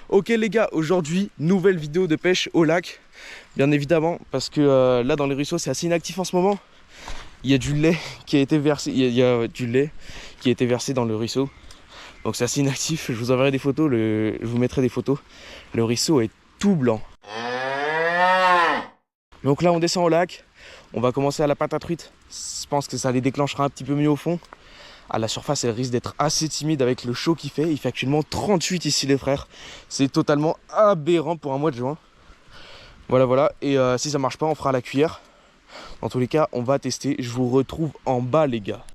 Ok les gars, aujourd'hui, nouvelle vidéo de pêche au lac. Bien évidemment, parce que là dans les ruisseaux c'est assez inactif en ce moment. Il y a du lait qui a été versé, il y a du lait qui a été versé dans le ruisseau. Donc c'est assez inactif, je vous enverrai des photos, je vous mettrai des photos. Le ruisseau est tout blanc. Donc là on descend au lac, on va commencer à la pâte à truite. Je pense que ça les déclenchera un petit peu mieux au fond. À la surface, elle risque d'être assez timide avec le chaud qu'il fait. Il fait actuellement 38 ici les frères. C'est totalement aberrant pour un mois de juin. Voilà. Et si ça marche pas, on fera la cuillère. Dans tous les cas, on va tester. Je vous retrouve en bas les gars.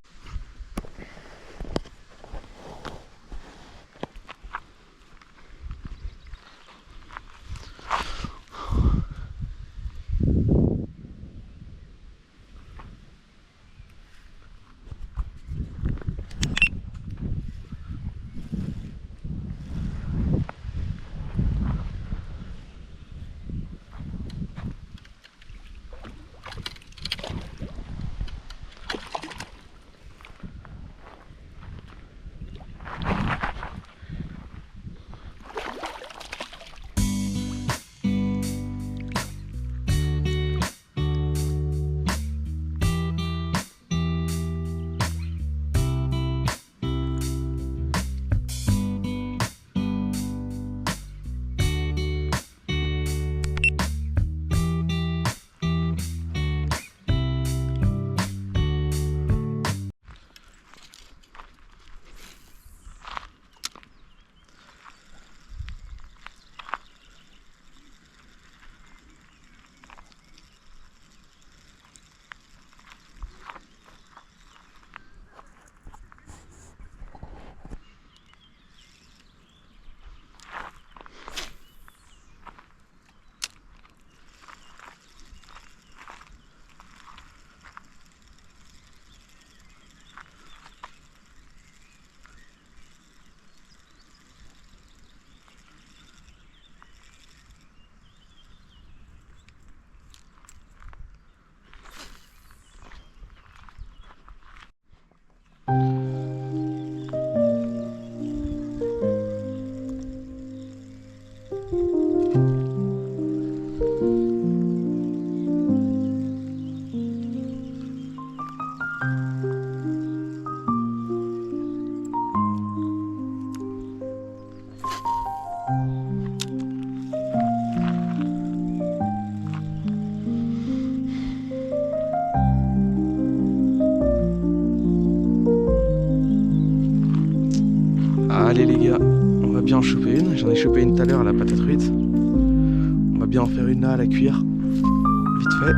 Allez les gars, on va bien en choper une. J'en ai chopé une tout à l'heure à la pâte à truite. On va bien en faire une là à la cuillère. Vite fait.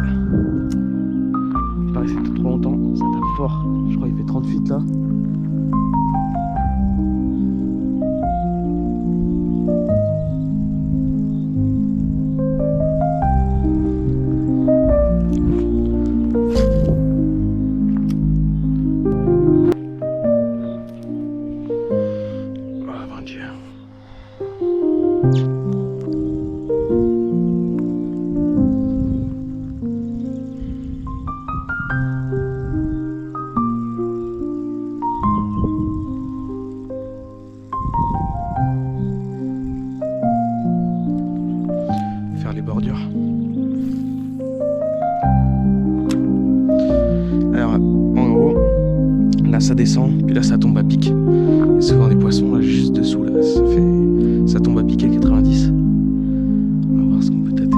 Pas rester trop longtemps, ça tape fort. Je crois qu'il fait 38 là. Faire les bordures. Alors en haut, là ça descend, puis là ça tombe à pic. Il y a souvent des poissons là juste dessous là, ça tombe à pic à 90. On va voir ce qu'on peut tâter.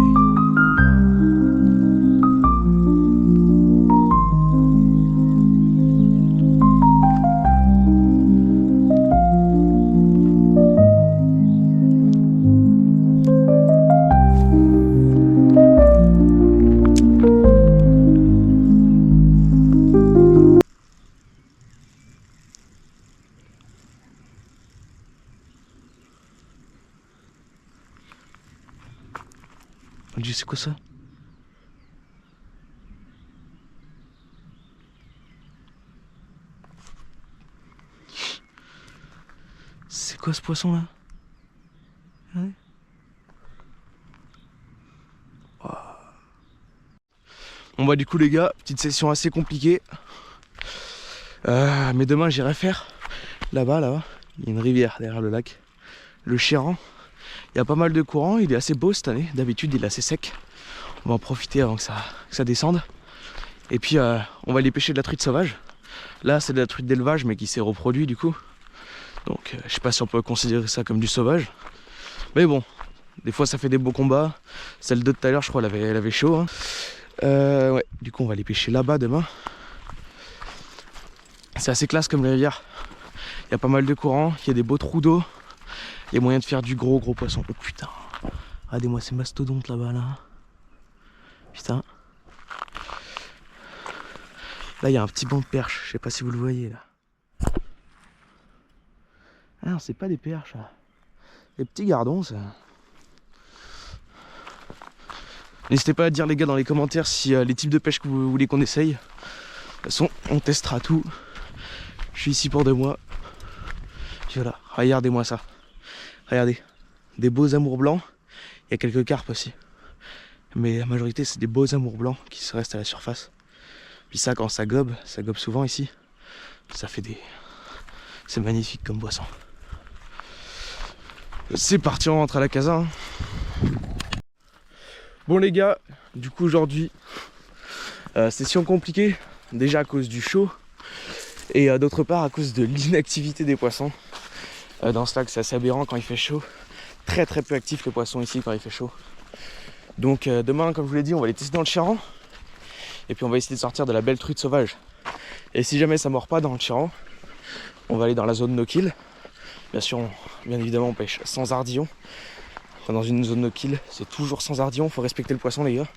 C'est quoi ça? C'est quoi ce poisson là? Ouais. Wow. Bon bah du coup les gars, petite session assez compliquée. Mais demain j'irai faire là-bas, il y a une rivière derrière le lac, le Chéran. Il y a pas mal de courant, il est assez beau cette année. D'habitude il est assez sec. On va en profiter avant que ça descende. Et puis on va aller pêcher de la truite sauvage. Là c'est de la truite d'élevage mais qui s'est reproduit du coup. Donc je sais pas si on peut considérer ça comme du sauvage. Mais bon, des fois ça fait des beaux combats. Celle de tout à l'heure je crois elle avait chaud. Hein. Ouais, du coup on va aller pêcher là-bas demain. C'est assez classe comme rivière. Il y a pas mal de courant, il y a des beaux trous d'eau. Il y a moyen de faire du gros poisson. Oh putain. Regardez-moi ces mastodontes là-bas là. Putain. Là il y a un petit banc de perches, je sais pas si vous le voyez là. Ah non, c'est pas des perches là. Des petits gardons ça. N'hésitez pas à dire les gars dans les commentaires si les types de pêche que vous voulez qu'on essaye. De toute façon on testera tout. Je suis ici pour 2 mois. Puis voilà, regardez-moi ça. Regardez, des beaux amours blancs. Il y a quelques carpes aussi. Mais la majorité c'est des beaux amours blancs qui se restent à la surface. Puis ça quand ça gobe souvent ici. Ça fait des... C'est magnifique comme boisson. C'est parti, on rentre à la casa. Hein. Bon les gars, du coup aujourd'hui, session compliquée. Déjà à cause du chaud. Et d'autre part à cause de l'inactivité des poissons. Dans ce lac c'est assez aberrant quand il fait chaud. Très peu actifs les poissons ici quand il fait chaud. Donc demain comme je vous l'ai dit on va les tester dans le Chiran. Et puis on va essayer de sortir de la belle truite sauvage. Et si jamais ça mord pas dans le Chiran, on va aller dans la zone no kill. Bien évidemment on pêche sans ardillon. Enfin, dans une zone no kill c'est toujours sans ardillon, faut respecter le poisson les gars.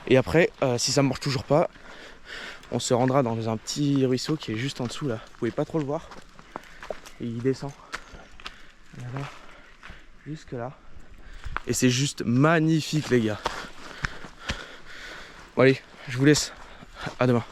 Et après si ça marche toujours pas, on se rendra dans un petit ruisseau qui est juste en dessous là. Vous pouvez pas trop le voir. Et il descend. Voilà. Jusque là. Et c'est juste magnifique les gars. Bon allez, je vous laisse. À demain.